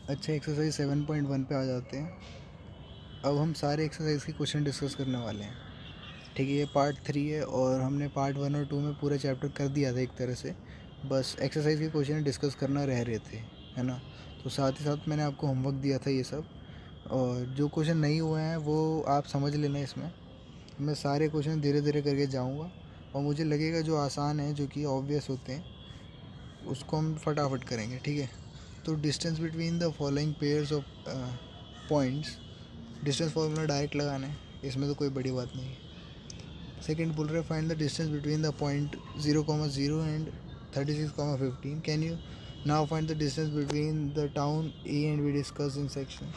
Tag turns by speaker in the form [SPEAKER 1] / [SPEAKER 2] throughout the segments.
[SPEAKER 1] अच्छा, एक्सरसाइज 7.1 पे आ जाते हैं। अब हम सारे एक्सरसाइज के क्वेश्चन डिस्कस करने वाले हैं। ठीक है, ये पार्ट 3 है और हमने पार्ट 1 और 2 में पूरा चैप्टर कर दिया था एक तरह से। बस एक्सरसाइज के क्वेश्चन डिस्कस करना रह रहे थे, है ना। तो साथ ही साथ मैंने आपको होमवर्क दिया था ये सब, और जो क्वेश्चन नहीं हुए हैं वो आप समझ लेना। इसमें मैं सारे क्वेश्चन धीरे धीरे करके जाऊँगा, और मुझे लगेगा जो आसान है, जो कि ऑब्वियस होते हैं, उसको हम फटाफट करेंगे। ठीक है, तो distance between the following pairs of points, distance formula direct लगाना है, इसमें तो कोई बड़ी बात नहीं है। सेकेंड बोल रहे हैं find the distance between the point 0,0 and 36,15। Can you now find the distance between the town A and be discuss in section,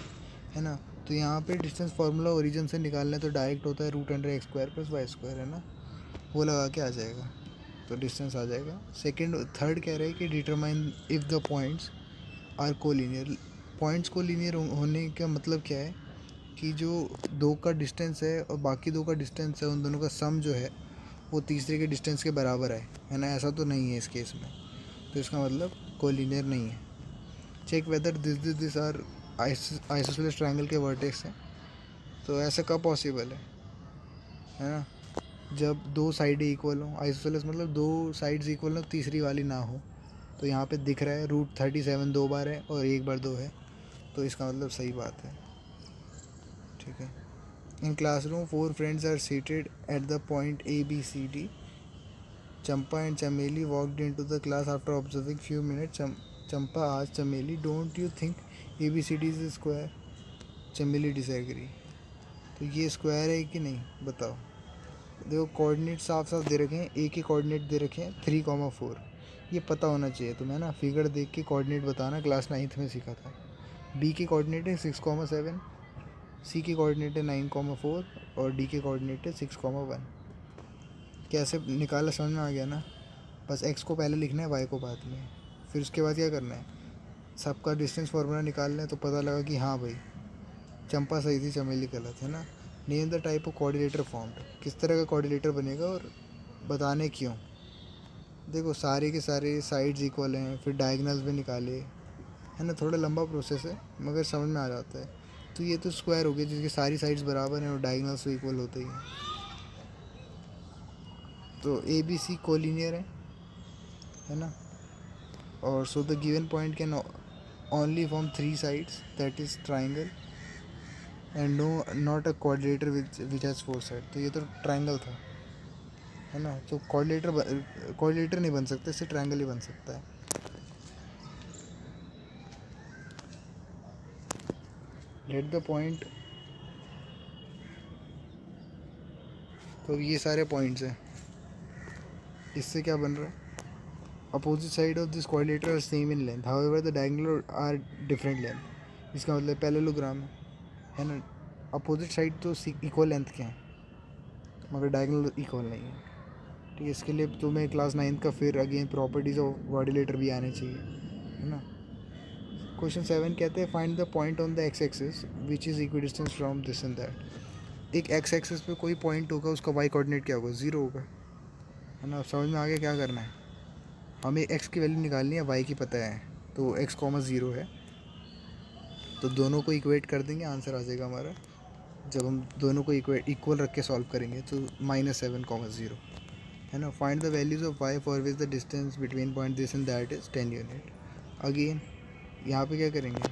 [SPEAKER 1] है ना। तो यहाँ पे डिस्टेंस फार्मूला ओरिजिन से निकालना है तो डायरेक्ट होता है √(x² + y², है ना। वो लगा के आ जाएगा तो डिस्टेंस आ जाएगा। सेकेंड थर्ड कह रहे हैं कि determine if the points are collinear. Points collinear होने का मतलब क्या है कि जो दो का डिस्टेंस है और बाकी दो का डिस्टेंस है, उन दोनों का सम जो है वो तीसरे के डिस्टेंस के बराबर है ना। ऐसा तो नहीं है इस केस में, तो इसका मतलब कोलिनियर नहीं है। Check whether this are isosceles triangle के वर्टेक्स हैं। तो ऐसा कब पॉसिबल है ना, जब दो साइडें इक्वल हो। आइसोसेलेस मतलब दो साइड्स इक्वल हो, तीसरी वाली ना हो। तो यहाँ पे दिख रहा है √37 दो बार है और एक बार दो है, तो इसका मतलब सही बात है। ठीक है। In classroom 4 friends are seated at the point ABCD. Champa and Chameli walked into the class after observing few minutes. Champa asked Chameli, "Don't you think ABCD is a square?" Chameli disagree. तो ये square है कि नहीं बताओ। देखो coordinate साफ साफ दे रखे हैं, ए के कोऑर्डिनेट दे रखे हैं 3,4। ये पता होना चाहिए तुम्हें ना, फिगर देख के कोऑर्डिनेट बताना, क्लास 9th में सीखा था। बी के कोऑर्डिनेट है 6,7, सी के कोऑर्डिनेट है 9,4 और डी के कोऑर्डिनेट है 6,1। कैसे निकाला समझ में आ गया ना। बस एक्स को पहले लिखना है, वाई को बाद में। फिर उसके बाद क्या करना है, सबका डिस्टेंस फार्मूला निकालना है। तो पता लगा कि हाँ भाई, चंपा सही थी, चमेली गलत, है ना। Name the type of coordinator formed, किस तरह का कोऑर्डिनेटर बनेगा और बताने क्यों। देखो सारे के सारे साइड्स इक्वल हैं, फिर डायगनल्स भी निकाले, है ना। थोड़ा लंबा प्रोसेस है मगर समझ में आ जाता है। तो ये तो स्क्वायर हो गया जिसकी सारी साइड्स बराबर हैं और डायगनल्स तो इक्वल होते ही हैं। तो ABC कोलिनियर है ना। और so the given point can only form 3 sides, that is triangle, and no not a coordinator which has 4 side. तो ये तो ट्राइंगल था, है ना। तो कोऑर्डिनेटर नहीं बन सकता, इससे ट्राइंगल ही बन सकता है। लेट द पॉइंट, तो ये सारे पॉइंट्स हैं। इससे क्या बन रहा है, opposite side of this coordinator are same in length, however the diagonal are different length. इसका मतलब पैरेललोग्राम है ना। अपोजिट साइड तो इक्वल लेंथ के हैं मगर डायगोनल इक्वल नहीं है। ठीक है, इसके लिए तुम्हें क्लास 9th का फिर अगेन प्रॉपर्टीज ऑफ कोऑर्डिनेटर भी आने चाहिए, है ना। क्वेश्चन 7 कहते हैं find the point on the x axis which is equidistance from this and that. एक एक्स एक्सिस पे कोई पॉइंट होगा, उसका वाई कोऑर्डिनेट क्या होगा, 0 होगा, है ना। समझ में आ गया क्या करना है। हमें एक्स की वैल्यू निकालनी है, वाई की पता है, तो x,0 है। तो दोनों को इक्वेट कर देंगे, आंसर आ जाएगा हमारा। जब हम दोनों को इक्वल रख के सॉल्व करेंगे तो -7,0, है ना। Find the values of y for which the distance between point this and that is 10 unit. Again यहाँ पे क्या करेंगे,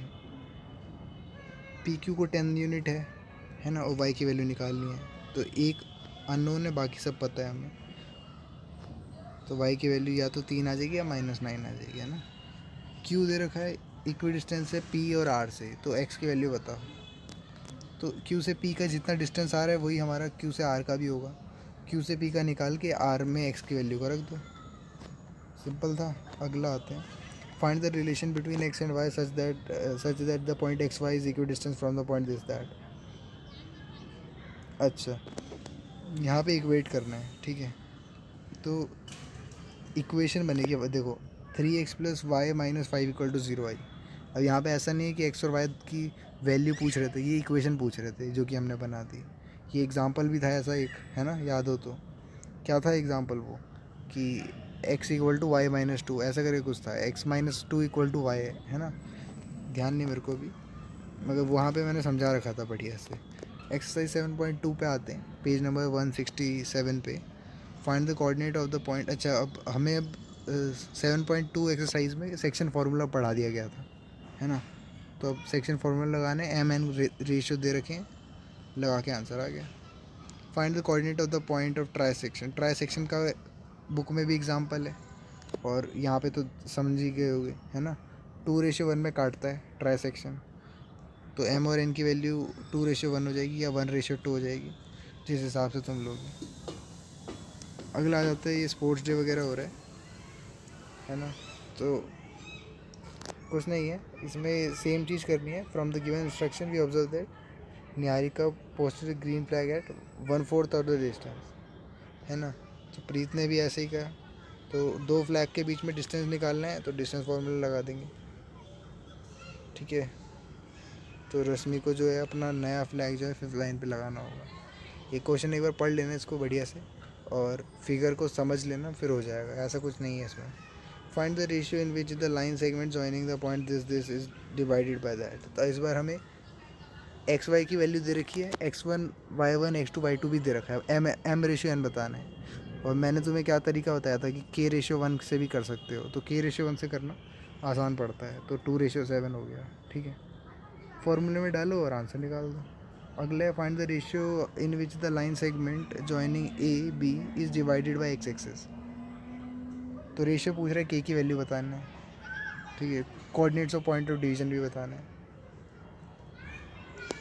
[SPEAKER 1] PQ को 10 यूनिट है ना, और वाई की वैल्यू निकालनी है। तो एक अननोन है, बाकी सब पता है हमें। तो वाई की वैल्यू या तो 3 आ जाएगी या -9 आ जाएगी, है ना। Q दे रखा है, इक्वी डिस्टेंस है P और R से, तो X की वैल्यू बताओ। तो Q से P का जितना डिस्टेंस आ रहा है वही हमारा Q से R का भी होगा। Q से P का निकाल के R में X की वैल्यू को रख दो, सिंपल था। अगला आते हैं, find the relation between x and y such that the point XY is equidistance from the point this that. अच्छा, यहाँ पे इक्वेट करना है, ठीक है। तो इक्वेशन बनेगी, देखो 3x + y - 5 = 0 आई। अब यहाँ पे ऐसा नहीं है कि x और y की वैल्यू पूछ रहे थे, ये इक्वेशन पूछ रहे थे जो कि हमने बना दी। ये एग्जांपल भी था ऐसा एक, है ना, याद हो तो। क्या था एग्जांपल वो, कि x = y - 2 ऐसा करके कुछ था, x - 2 = y, है ना। ध्यान नहीं मेरे को भी, मगर वहाँ पे मैंने समझा रखा था बढ़िया से। एक्सरसाइज 7.2 पे आते हैं, पेज नंबर 167 पे। Find the coordinate of the point. अच्छा, अब हमें 7.2 एक्सरसाइज में सेक्शन फार्मूला पढ़ा दिया गया था, है ना। तो अब सेक्शन फार्मूला लगाने, एम एन रेशियो दे रखे हैं, लगा के आंसर आ गया। Find the coordinate of the point of try section. Try section का बुक में भी एग्जाम्पल है और यहाँ पे तो समझ ही गए होगे, है ना। 2:1 में काटता है ट्राई सेक्शन, तो एम और एन की वैल्यू 2:1 हो जाएगी या 1:2 हो जाएगी, जिस हिसाब से तुम लोगे। अगला आ जाता है, ये स्पोर्ट्स डे वगैरह हो रहा है ना। तो कुछ नहीं है इसमें, सेम चीज़ करनी है। From the given instruction we observe that Niharika posted green flag at 1/4 of the distance, है ना। तो प्रीत ने भी ऐसे ही कहा। तो 2 फ्लैग के बीच में डिस्टेंस निकालना है, तो डिस्टेंस फार्मूला लगा देंगे, ठीक है। तो रश्मि को जो है अपना नया फ्लैग जो है 5th लाइन पे लगाना होगा। ये क्वेश्चन एक बार पढ़ लेना इसको बढ़िया से, और फिगर को समझ लेना, फिर हो जाएगा। ऐसा कुछ नहीं है इसमें। Find the ratio in which the line segment joining the point this is divided by that. तो इस बार हमें एक्स वाई की वैल्यू दे रखी है, x1 y1 x2 y2 भी दे रखा है। एम रेशियो एन बताना है। और मैंने तुम्हें क्या तरीका बताया था कि k/1 से भी कर सकते हो, तो k/1 से करना आसान पड़ता है, तो 2:7 हो गया, ठीक है। फॉर्मूले में डालो और आंसर निकाल दो। अगले, find the ratio in which the line segment joining A B is divided by x axis. तो रेशियो पूछ रहा है, के की वैल्यू बताना है, ठीक है। Coordinates of point of division भी बताना है।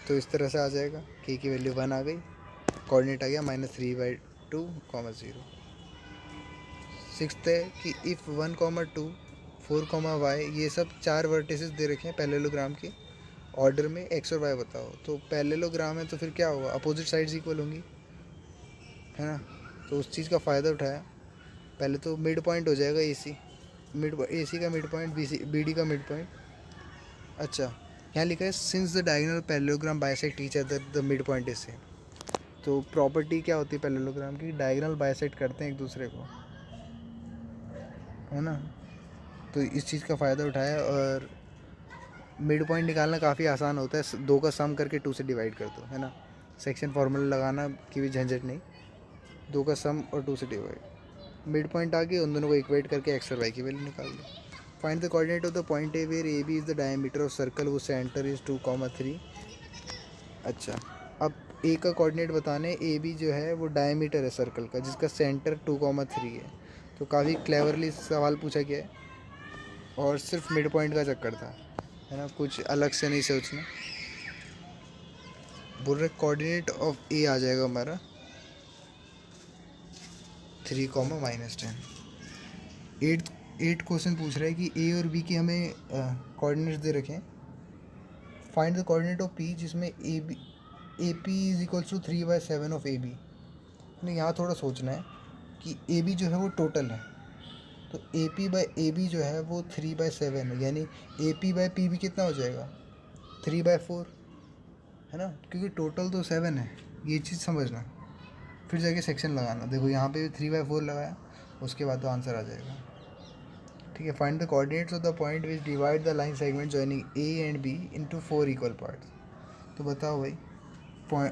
[SPEAKER 1] तो इस तरह से आ जाएगा, के की वैल्यू 1 आ गई, कोऑर्डिनेट आ गया -3/2, 0। 6th है कि इफ़ 1, 2, 4, y, ये सब 4 वर्टिसेस दे रखे हैं पैरेललोग्राम के, ऑर्डर में एक्स और वाई बताओ। तो पैरेललोग्राम है तो फिर क्या होगा, अपोजिट साइड्स इक्वल होंगी, है ना। तो उस चीज़ का फ़ायदा उठाया। पहले तो मिड पॉइंट हो जाएगा ए सी का मिड पॉइंट, बी डी का मिड पॉइंट। अच्छा, यहाँ लिखा है since the diagonal parallelogram bisect each other the mid point is same. तो प्रॉपर्टी क्या होती है पैरेललोग्राम की, डायगोनल बाइसेक्ट करते हैं एक दूसरे को, है ना। तो इस चीज़ का फ़ायदा उठाया, और मिड पॉइंट निकालना काफ़ी आसान होता है। 2 का सम करके 2 से डिवाइड कर दो, है ना। सेक्शन फार्मूला लगाना की भी झंझट नहीं, 2 का सम और 2 से डिवाइड। मिड पॉइंट आ गए, उन दोनों को इक्वेट करके एक्स और वाई की वैल्यू निकाल दो। Find the coordinate of the point A where A B is the diameter of circle वो सेंटर इज़ 2, 3। अच्छा, अब ए का कोऑर्डिनेट बताने, ए बी जो है वो डायमीटर है सर्कल का, जिसका सेंटर 2, 3 है। तो काफ़ी क्लेवरली सवाल पूछा गया है, और सिर्फ मिड पॉइंट का चक्कर था, है ना, कुछ अलग से नहीं सोचना। बोल रहे कोऑर्डिनेट ऑफ ए आ जाएगा हमारा 3, -10। 8 क्वेश्चन पूछ रहा है कि ए और बी की हमें कोऑर्डिनेट्स दे रखे हैं। Find the coordinate of P, जिसमें A P is equals to 3/7 of A B. नहीं, यहाँ थोड़ा सोचना है कि ए बी जो है वो टोटल है, तो A P by A B जो है वो 3/7 है, यानी A P by P B कितना हो जाएगा, 3/4, है ना, क्योंकि टोटल तो 7 है। ये चीज़ समझना, फिर जाके सेक्शन लगाना। देखो यहाँ पे 3/4 लगाया, उसके बाद तो आंसर आ जाएगा, ठीक है। Find the coordinates of the point which divide the line segment joining A and B into 4 equal parts. तो बताओ भाई,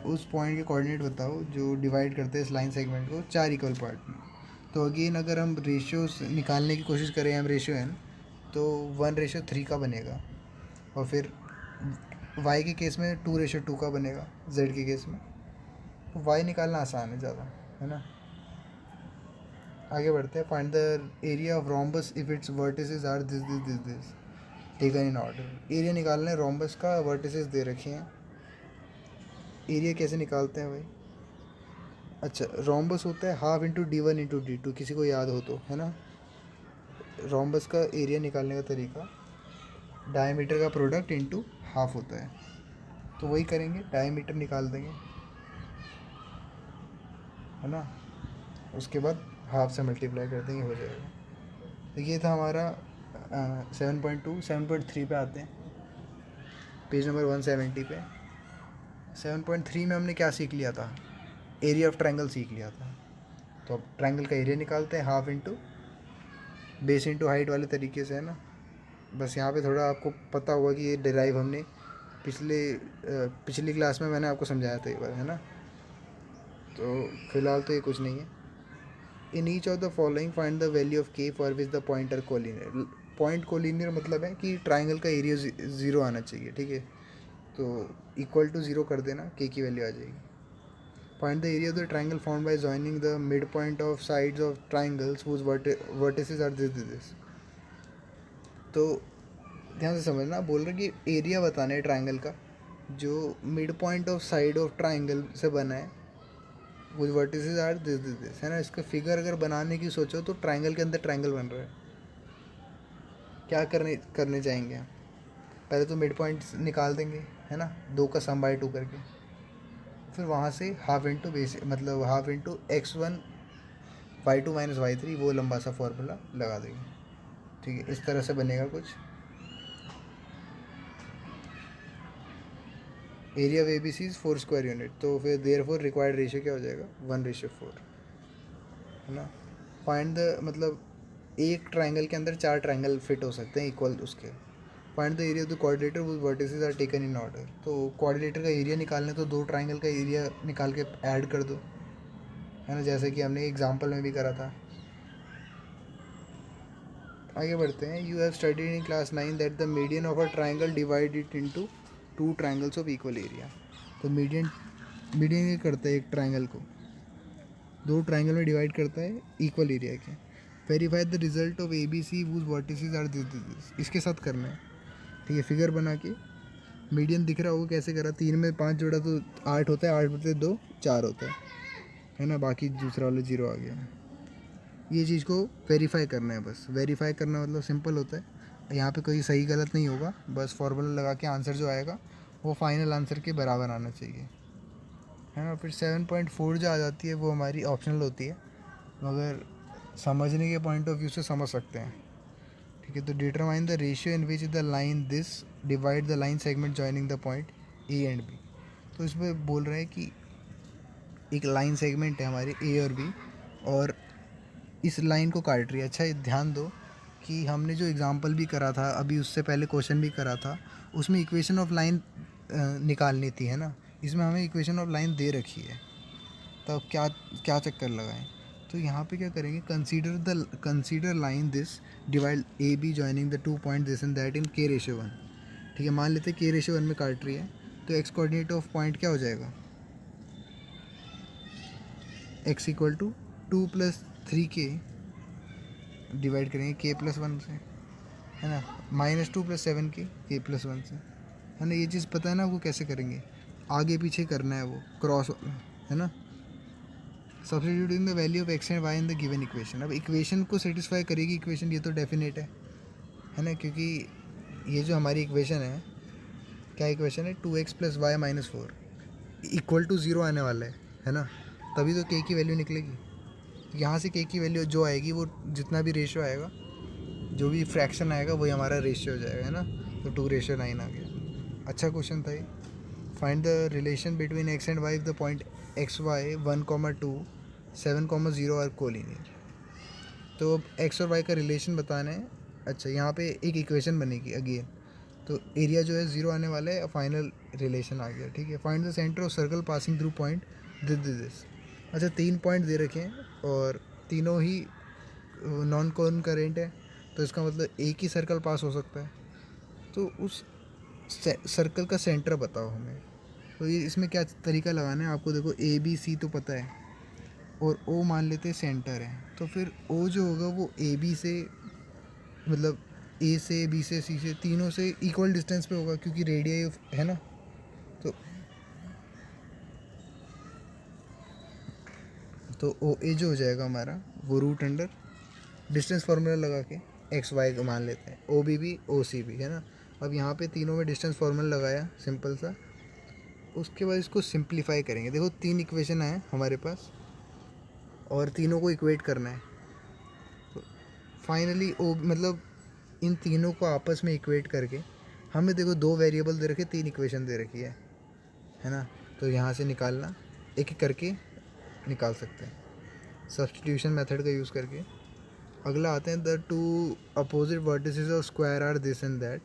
[SPEAKER 1] उस पॉइंट के कोऑर्डिनेट बताओ जो डिवाइड करते हैं इस लाइन सेगमेंट को 4 इक्वल पार्ट में। तो अगेन अगर हम रेशियोज निकालने की कोशिश करें, एम रेशियो एन, तो 1:3 का बनेगा, और फिर y के केस में 2:2 का बनेगा, z के केस में। तो y निकालना आसान है ज़्यादा, है ना। आगे बढ़ते हैं। Find the area of rhombus if its vertices are this taken in order. Area निकालना है रोम्बस का, वर्टिसेस दे रखे हैं। एरिया कैसे निकालते हैं भाई, अच्छा, रोम्बस होता है हाफ इंटू d1 × d2, किसी को याद हो तो, है ना। रोम्बस का एरिया निकालने का तरीका डायमीटर का प्रोडक्ट इंटू हाफ होता है, तो वही करेंगे, डायमीटर निकाल देंगे, है ना। उसके बाद हाफ से मल्टीप्लाई कर देंगे, हो जाएगा। तो ये था हमारा 7.2। 7.3 पे आते हैं, पेज नंबर 170 पे। 7.3 में हमने क्या सीख लिया था, एरिया ऑफ ट्रायंगल सीख लिया था। तो अब ट्रायंगल का एरिया निकालते हैं, half into base into height वाले तरीके से, है ना। बस यहाँ पे थोड़ा आपको पता होगा कि ये डिराइव हमने पिछली क्लास में मैंने आपको समझाया था एक बार, है ना। तो फिलहाल तो ये कुछ नहीं है। In each of the following find the value of K for which the point are collinear. Point collinear मतलब है कि ट्राइंगल का एरिया ज़ीरो आना चाहिए, ठीक है। तो इक्वल टू ज़ीरो कर देना, के की वैल्यू आ जाएगी। Find the area of the triangle found by joining the mid point of sides of triangles whose vertices are this. तो ध्यान से समझना, बोल रहे कि एरिया बताना है ट्राइंगल का जो mid point of side of triangle से बना है, वो वर्टिसेस आर दिस, है ना। इसका फिगर अगर बनाने की सोचो तो ट्राइंगल के अंदर ट्राइंगल बन रहा है, क्या करने चाहेंगे हम? पहले तो मिड पॉइंट निकाल देंगे, है ना, 2 का सम बाय 2 करके। फिर वहाँ से हाफ इंटू बेस, मतलब half into x1 y2 minus y3, वो लंबा सा फॉर्मूला लगा देंगे, ठीक है। इस तरह से बनेगा कुछ। Area of ABC is 4 square unit, तो फिर देयरफॉर रिक्वायर्ड रेशियो क्या हो जाएगा, 1:4, है ना। फाइंड द, मतलब एक ट्राइंगल के अंदर 4 ट्राइंगल फिट हो सकते हैं इक्वल उसके। Find the area of the quadrilateral वो vertices are taken in order. तो कोऑर्डिनेटर का एरिया निकालने तो 2 ट्राइंगल का एरिया निकाल के ऐड कर दो, है ना, जैसे कि हमने एग्जांपल में भी करा था। आगे बढ़ते हैं। You have studied in class 9 that the median of a triangle divide it into 2 triangles of equal area. तो मीडियन ये करता है एक ट्राइंगल को 2 ट्राइंगल में डिवाइड करता है इक्वल एरिया के। Verify the result of ABC whose vertices are this. इसके साथ करना है, ठीक है। फिगर बना के मीडियन दिख रहा होगा कैसे करा, 3 में 5 जोड़ा तो 8 होता है, 8 बटे 2 4 होता है ना। बाकी दूसरा वाला 0 आ गया। ये चीज़ को वेरीफाई करना है, बस वेरीफाई करना मतलब सिंपल होता है। यहाँ पे कोई सही गलत नहीं होगा, बस फॉर्मूला लगा के आंसर जो आएगा वो फाइनल आंसर के बराबर आना चाहिए, है ना। फिर 7.4 जो आ जाती है वो हमारी ऑप्शनल होती है, मगर समझने के पॉइंट ऑफ व्यू से समझ सकते हैं, ठीक है। तो determine the ratio in which the line this divide the line segment joining the point A and B. तो इसमें बोल रहे हैं कि एक लाइन सेगमेंट है हमारी ए और बी, और इस लाइन को काट रही है। अच्छा, ध्यान दो कि हमने जो एग्जांपल भी करा था अभी, उससे पहले क्वेश्चन भी करा था, उसमें इक्वेशन ऑफ लाइन निकालनी थी, है ना। इसमें हमें इक्वेशन ऑफ लाइन दे रखी है, तो अब क्या क्या चक्कर लगाएं। तो यहाँ पे क्या करेंगे, consider line this divide A B joining the 2 point this and that in k:1, ठीक है। मान लेते हैं k:1 में काट रही है, तो एक्स कोऑर्डिनेट ऑफ पॉइंट क्या हो जाएगा, x equal to 2 + 3k divide करेंगे k+1 से, है ना, -2 + 7k k+1 से, है ना। ये चीज़ पता है ना वो कैसे करेंगे, आगे पीछे करना है, वो क्रॉस, है ना। Substituting the value of x and y in the given equation. अब इक्वेशन को सेटिस्फाई करेगी इक्वेशन, ये तो डेफिनेट है ना, क्योंकि ये जो हमारी इक्वेशन है, क्या इक्वेशन है, 2x + y - 4 इक्वल टू 0 आने वाला है ना, तभी तो k की वैल्यू निकलेगी। यहाँ से k की वैल्यू जो आएगी, वो जितना भी रेशियो आएगा, जो भी फ्रैक्शन आएगा, वही हमारा रेशियो हो जाएगा, है ना। तो 2:9 आ गया। अच्छा क्वेश्चन था ये। Find the relation between x and y if the point xy 1,2 7,0 are collinear. तो अब x और y का रिलेशन बताना है। अच्छा, यहाँ पे एक इक्वेशन बनेगी अगेन, तो एरिया जो है 0 आने वाला है, फाइनल रिलेशन आ गया, ठीक है। Find the centre of circle passing through point this. अच्छा, 3 पॉइंट दे रखे हैं और तीनों ही नॉन कॉनकरेंट है, तो इसका मतलब एक ही सर्कल पास हो सकता है। तो उस सर्कल का सेंटर बताओ हमें। तो ये इसमें क्या तरीका लगाना है आपको, देखो ABC तो पता है, और O मान लेते हैं सेंटर है, तो फिर O जो होगा वो AB से, मतलब A से, B से, C से, तीनों से इक्वल डिस्टेंस पे होगा, क्योंकि रेडियस है ना। तो OA जो हो जाएगा हमारा, वो √, डिस्टेंस फार्मूला लगा के XY को मान लेते हैं, OB भी OC भी, है ना। अब यहाँ पे तीनों में डिस्टेंस फार्मूला लगाया सिंपल सा, उसके बाद इसको सिंप्लीफाई करेंगे। देखो 3 इक्वेशन है हमारे पास और तीनों को इक्वेट करना है। तो फाइनली ओ, मतलब इन तीनों को आपस में इक्वेट करके हमें, देखो 2 वेरिएबल दे रखे, 3 इक्वेशन दे रखी है ना। तो यहाँ से निकालना, एक एक करके निकाल सकते हैं सब्स्टिट्यूशन मेथड का यूज़ करके। अगला आते हैं the two opposite vertices of square are this and that,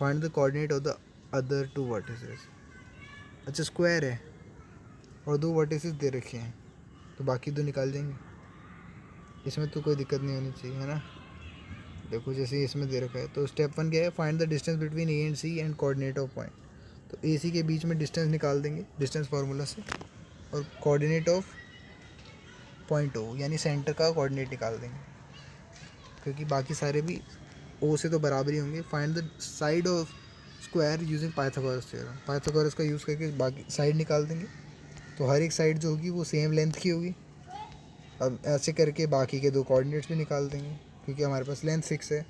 [SPEAKER 1] find the coordinate of the other two vertices. अच्छा स्क्वायर है और दो वर्टिसेस दे रखे हैं तो बाकी दो निकाल देंगे, इसमें तो कोई दिक्कत नहीं होनी चाहिए, है ना। देखो जैसे इसमें दे रखा है तो स्टेप 1 क्या है, find the distance between A and C and coordinate of point. तो ए सी के बीच में डिस्टेंस निकाल देंगे डिस्टेंस फार्मूला से, और कोऑर्डिनेट ऑफ पॉइंट ओ यानी सेंटर का कोऑर्डिनेट निकाल देंगे, क्योंकि बाकी सारे भी ओ से तो बराबर ही होंगे। Find the side of square using Pythagoras theorem, Pythagoras का यूज़ करके बाकी साइड निकाल देंगे। तो हर एक साइड जो होगी वो सेम लेंथ की होगी। अब ऐसे करके बाकी के दो कोऑर्डिनेट्स भी निकाल देंगे, क्योंकि हमारे पास लेंथ फिक्स है,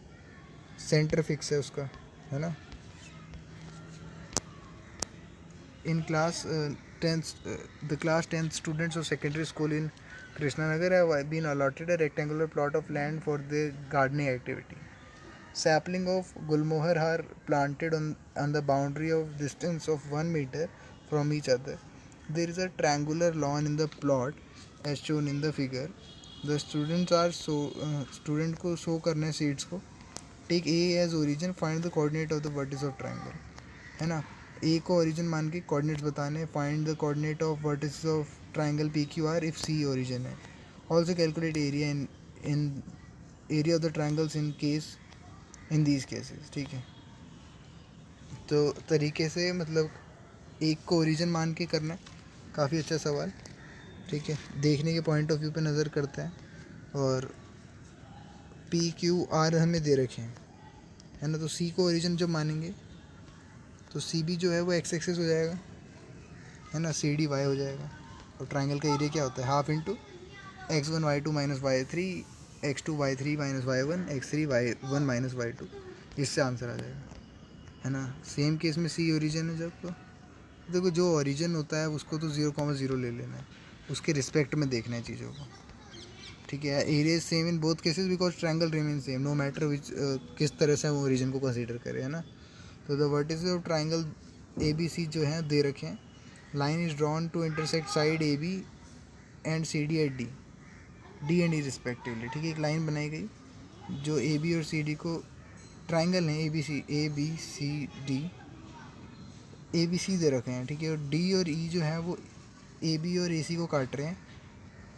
[SPEAKER 1] सेंटर फिक्स है उसका, है ना। In class 10th the class 10th students of secondary school in Krishnanagar have been allotted a rectangular plot of land for their gardening activity. Sapling of gulmohar are planted on the boundary of distance of 1 meter from each other. There is a triangular lawn in the plot as shown in the figure. The students are student को show करने seeds को. Take A as origin, find the coordinate of the vertex of triangle, है ना। ए को origin मान के coordinates बताने, find the coordinate of vertices of triangle P Q R if C origin है। Also calculate area in area of the triangles in case in these cases, ठीक है। तो तरीके से मतलब एक को ओरिजिन मान के करना है, काफ़ी अच्छा सवाल, ठीक है। देखने के पॉइंट ऑफ व्यू पे नज़र करते हैं, और पी क्यू आर हमें दे रखे हैं, है ना। तो सी को ओरिजिन जब मानेंगे तो सी बी जो है वो एक्स एक्सिस हो जाएगा, है ना, सी डी वाई हो जाएगा। और ट्राइंगल का एरिया क्या होता है, half into x one y two minus y three, x two y three minus y one, x three y one minus y two, इससे आंसर आ जाएगा, है ना। सेम केस में सी ओरिजिन है जब, तो देखो जो ओरिजिन होता है उसको तो 0,0 ले लेना है, उसके रिस्पेक्ट में देखना है चीज़ों को, ठीक है। Area is same in both cases because triangle remain same no matter which किस तरह से हम ओरिजिन को कंसीडर करें, है ना। तो the vertices of triangle A B C जो हैं दे रखे हैं। Line is drawn to intersect side A B and C D at D and E respectively, ठीक है। एक लाइन बनाई गई जो ए बी और सी डी को, ट्राइंगल हैं A B C D, A B C दे रखे हैं, ठीक है। और डी और ई जो है वो ए बी और ए सी को काट रहे हैं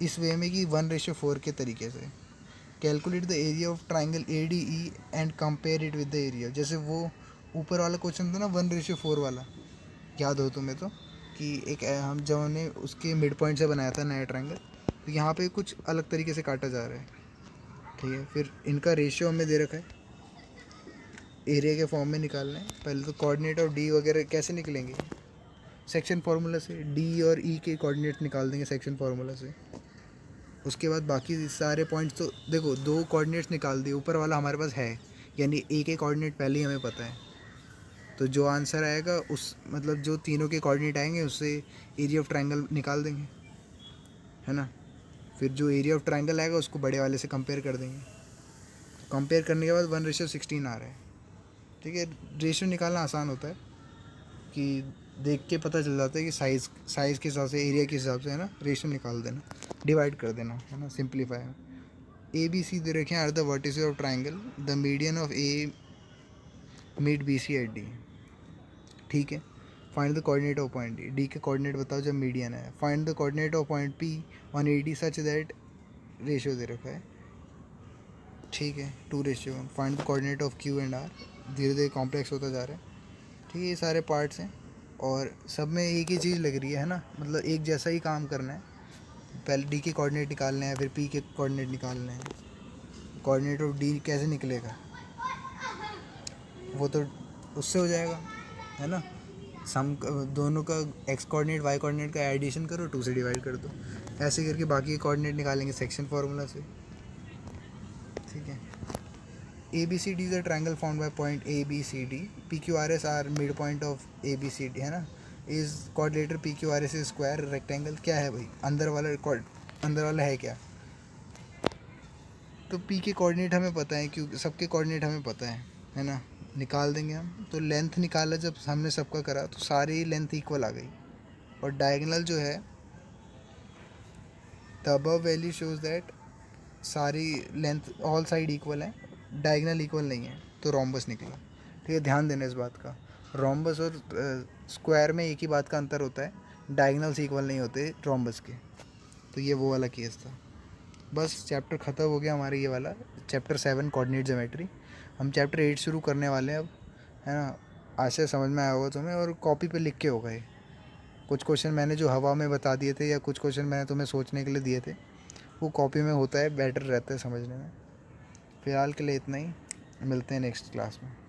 [SPEAKER 1] इस वे में कि 1:4 के तरीके से। Calculate the area of triangle A D E and compare it with the area, जैसे वो ऊपर वाला क्वेश्चन था ना 1:4 वाला, याद हो तुम्हें तो, कि एक हम जब हमने उसके मिड पॉइंट से बनाया था नया ट्रायंगल, तो यहाँ पे कुछ अलग तरीके से काटा जा रहा है, ठीक है। फिर इनका रेशियो हमें दे रखा है, एरिया के फॉर्म में निकालना है। पहले तो कोऑर्डिनेट ऑफ डी वगैरह कैसे निकलेंगे, सेक्शन फार्मूला से डी और ई के कोऑर्डिनेट निकाल देंगे सेक्शन फार्मूला से। उसके बाद बाकी सारे पॉइंट्स तो देखो, दो कोऑर्डिनेट्स निकाल दिए, ऊपर वाला हमारे पास है, यानी ए के कोऑर्डिनेट पहले ही हमें पता है। तो जो आंसर आएगा उस मतलब जो तीनों के कोऑर्डिनेट आएंगे उससे एरिया ऑफ ट्रायंगल निकाल देंगे, है ना। फिर जो एरिया ऑफ ट्रायंगल आएगा उसको बड़े वाले से कंपेयर कर देंगे। कंपेयर करने के बाद 1:16 आ रहा है, ठीक है। रेशियो निकालना आसान होता है कि देख के पता चल जाता है कि साइज़ के हिसाब से, एरिया के हिसाब से, है ना, रेशियो निकाल देना, डिवाइड कर देना, है ना, सिंप्लीफाई। ए बी सी दे रखे हैं are the vertices of triangle, the median of A meet B C at D, ठीक है। Find the coordinate of point D, D के कोऑर्डिनेट बताओ जब मीडियन है। Find the coordinate of point P on A D such that, ratio दे रखा है, ठीक है, 2:1। Find the coordinate of Q and R, धीरे धीरे कॉम्प्लेक्स होता जा रहा है, ठीक है। ये सारे पार्ट्स हैं और सब में एक ही चीज़ लग रही है ना, मतलब एक जैसा ही काम करना है। पहले डी के कोऑर्डिनेट निकालने हैं, फिर पी के कोऑर्डिनेट निकालने हैं। कोऑर्डिनेट ऑफ डी कैसे निकलेगा, वो तो उससे हो जाएगा, है ना। सम दोनों का एक्स कोऑर्डिनेट वाई कोऑर्डिनेट का एडिशन करो, 2 से डिवाइड कर दो, ऐसे करके बाकी के कोऑर्डिनेट निकालेंगे सेक्शन फार्मूला से, ठीक है। A B C D is a triangle found by point A B C D, P Q R S are mid point of A B C D, है ना। Is coordinator P Q R S is square rectangle, क्या है भाई, अंदर वाला है क्या। तो पी के कोऑर्डिनेट हमें पता है, क्योंकि सबके कोऑर्डिनेट हमें पता है ना, निकाल देंगे हम। तो लेंथ निकाला जब हमने सबका करा तो सारी लेंथ इक्वल आ गई, और डायगोनल जो है the above value shows that सारी लेंथ ऑल साइड इक्वल है, डायगनल इक्वल नहीं है, तो रोम्बस निकला। ठीक है, ध्यान देना इस बात का। रोम्बस और स्क्वायर में एक ही बात का अंतर होता है, डायगनल्स इक्वल नहीं होते रोम्बस के। तो ये वो वाला केस था। बस चैप्टर ख़त्म हो गया हमारा ये वाला, चैप्टर 7 कोऑर्डिनेट ज्योमेट्री। हम चैप्टर 8 शुरू करने वाले हैं अब, है ना। आशा समझ में आया होगा तुम्हें, और कॉपी पे लिख के हो गए। कुछ क्वेश्चन मैंने जो हवा में बता दिए थे, या कुछ क्वेश्चन मैंने तुम्हें सोचने के लिए दिए थे, वो कॉपी में होता है, बेटर रहता है समझने में। फ़िलहाल के लिए इतना ही, मिलते हैं नेक्स्ट क्लास में।